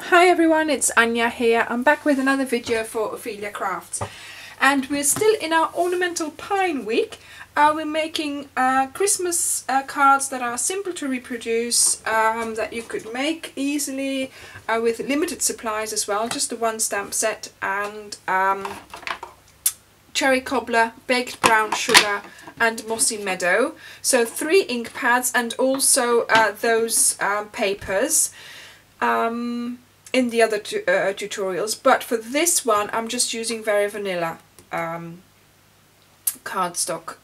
Hi everyone, it's Anya here. I'm back with another video for Ophelia Crafts, and we're still in our Ornamental Pine week. We're making Christmas cards that are simple to reproduce, that you could make easily with limited supplies as well, just the one stamp set, and cherry cobbler, baked brown sugar and mossy meadow. So 3 ink pads and also those papers in the other tutorials, but for this one I'm just using very vanilla cardstock.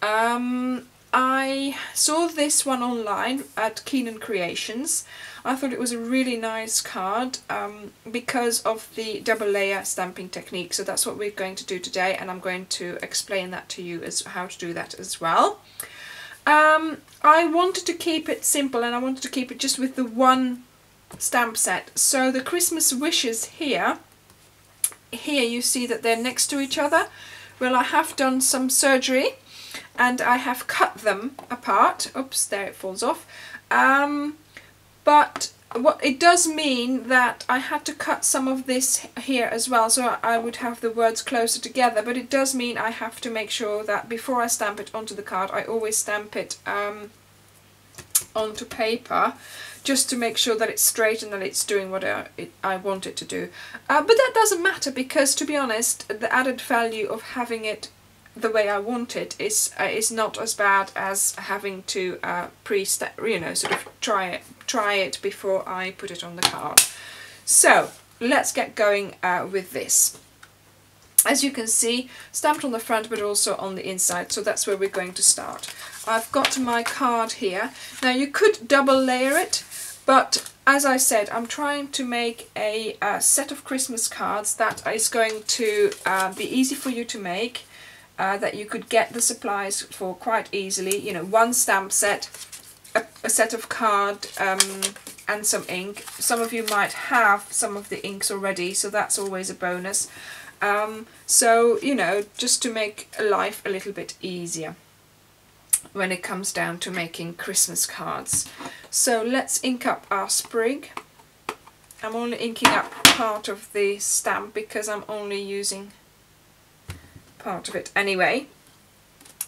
I saw this one online at Keenan Creations. I thought it was a really nice card because of the double layer stamping technique, so that's what we're going to do today, and I'm going to explain that to you as how to do that as well. I wanted to keep it simple, and I wanted to keep it just with the one stamp set. So the Christmas wishes here you see that they're next to each other. Well, I have done some surgery and I have cut them apart. Oops, there it falls off. But what it does mean that I had to cut some of this here as well, so I would have the words closer together, but it does mean I have to make sure that before I stamp it onto the card, I always stamp it onto paper, just to make sure that it's straight and that it's doing what I want it to do. But that doesn't matter, because to be honest, the added value of having it the way I want it is not as bad as having to sort of try it before I put it on the card. So let's get going with this. As you can see, stamped on the front but also on the inside, so that's where we're going to start. I've got my card here. Now you could double layer it, but as I said, I'm trying to make a set of Christmas cards that is going to be easy for you to make, that you could get the supplies for quite easily. You know, one stamp set, a set of card and some ink. Some of you might have some of the inks already, so that's always a bonus. So, you know, just to make life a little bit easier when it comes down to making Christmas cards. So let's ink up our sprig. I'm only inking up part of the stamp because I'm only using part of it anyway.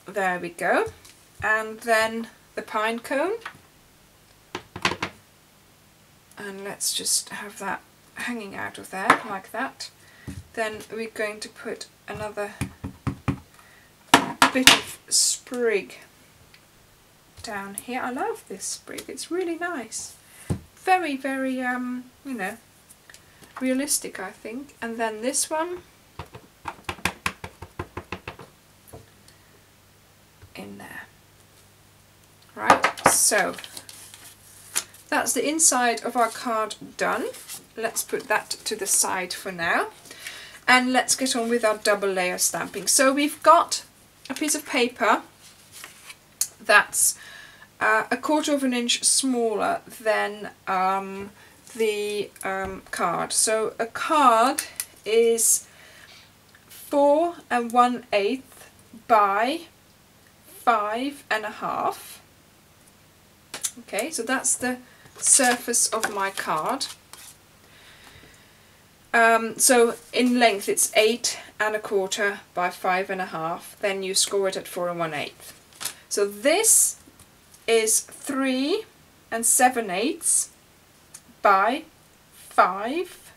There we go. And then the pine cone. And let's just have that hanging out of there like that. Then we're going to put another bit of sprig down here. I love this sprig, it's really nice. Very, very, you know, realistic, I think. And then this one in there. Right, so that's the inside of our card done. Let's put that to the side for now. And let's get on with our double layer stamping. So we've got a piece of paper that's 1/4 of an inch smaller than the card. So a card is 4 1/8 by 5 1/2. Okay, so that's the surface of my card. So in length it's 8 1/4 by 5 1/2, then you score it at 4 1/8. So this is 3 7/8 by 5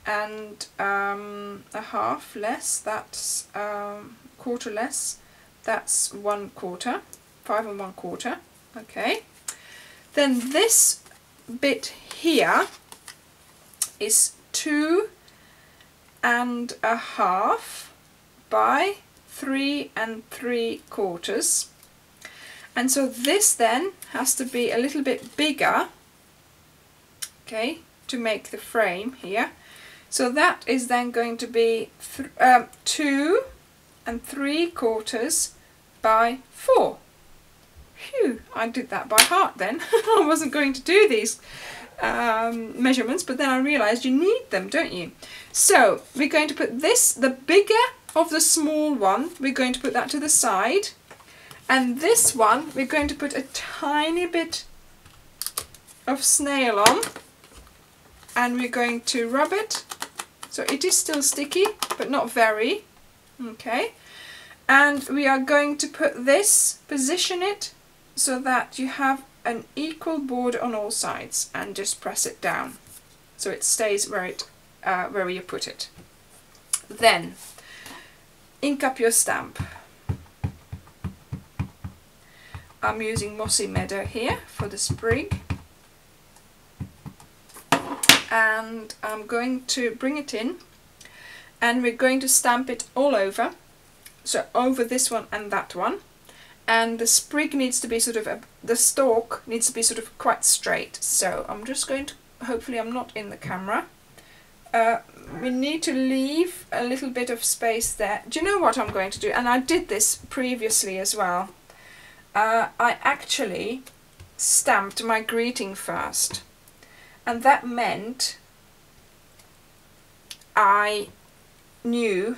1/2 less, that's 1/4 less, that's 1/4, 5 1/4, okay. Then this bit here is 2 1/2 by 3 3/4, and so this then has to be a little bit bigger, okay, to make the frame here. So that is then going to be 2 3/4 by 4. Phew, I did that by heart then. I wasn't going to do these measurements, but then I realized you need them, don't you? So we're going to put this, the bigger of the small one, we're going to put that to the side, and this one we're going to put a tiny bit of snail on, and we're going to rub it. So it is still sticky, but not very. Okay. And we are going to put this, position it so that you have an equal border on all sides, and just press it down so it stays where you put it. Then ink up your stamp. I'm using Mossy Meadow here for the sprig, and I'm going to bring it in, and we're going to stamp it all over, so over this one and that one, and the sprig needs to be sort of the stalk needs to be sort of quite straight. So I'm just going to, hopefully I'm not in the camera, we need to leave a little bit of space there. Do you know what I'm going to do? And I did this previously as well. I actually stamped my greeting first, and that meant I knew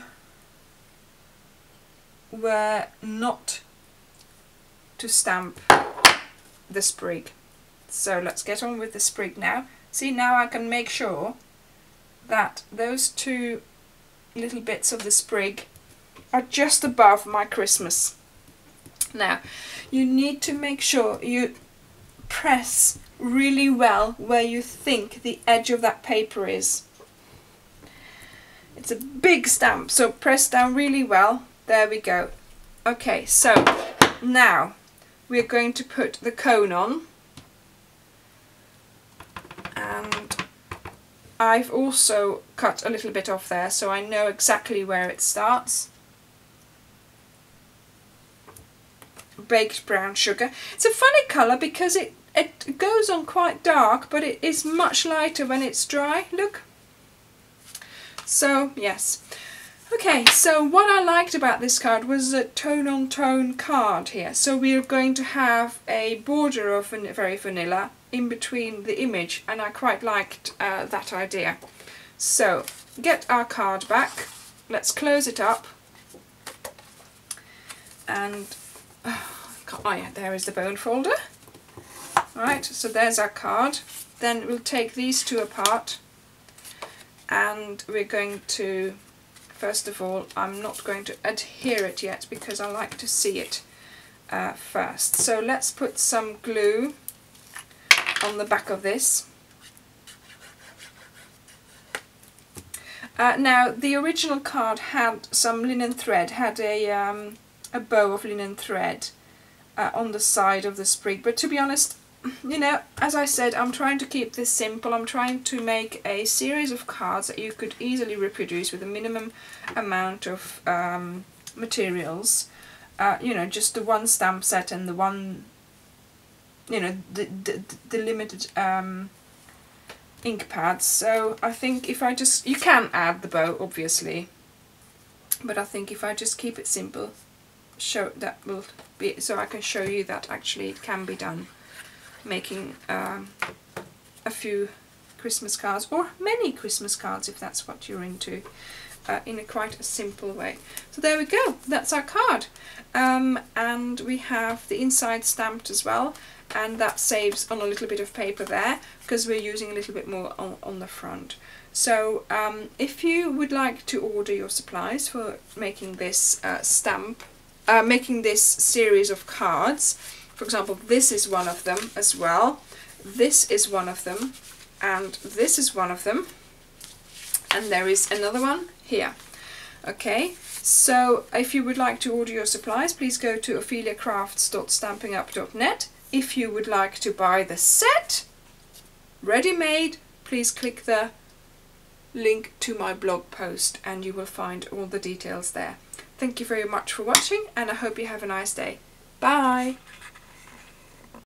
where not to stamp the sprig. So let's get on with the sprig now. See, now I can make sure that those two little bits of the sprig are just above my Christmas. Now you need to make sure you press really well where you think the edge of that paper is. It's a big stamp, so press down really well. There we go. Okay, so now we're going to put the cone on, and I've also cut a little bit off there so I know exactly where it starts. Baked brown sugar. It's a funny colour because it goes on quite dark, but it is much lighter when it's dry. Look. So yes. Okay, so what I liked about this card was a tone-on-tone card here. So we are going to have a border of very vanilla in between the image, and I quite liked that idea. So get our card back, let's close it up, and oh yeah, there is the bone folder. Right, so there's our card. Then we'll take these two apart, and we're going to, first of all, I'm not going to adhere it yet because I like to see it first. So let's put some glue on the back of this. Now the original card had some linen thread, had a bow of linen thread on the side of the sprig, but to be honest, you know, as I said, I'm trying to keep this simple. I'm trying to make a series of cards that you could easily reproduce with a minimum amount of materials. You know, just the one stamp set and the one, you know, the limited ink pads. So I think if I just, you can add the bow obviously, but I think if I just keep it simple, that will be, so I can show you that actually it can be done, making a few Christmas cards, or many Christmas cards if that's what you're into, in a quite a simple way. So there we go, that's our card. And we have the inside stamped as well, and that saves on a little bit of paper there because we're using a little bit more on the front. So if you would like to order your supplies for making this making this series of cards, for example, this is one of them as well, this is one of them, and this is one of them, and there is another one here. Okay, so if you would like to order your supplies, please go to opheliacrafts.stampinup.net. If you would like to buy the set ready-made, please click the link to my blog post and you will find all the details there. Thank you very much for watching, and I hope you have a nice day. Bye!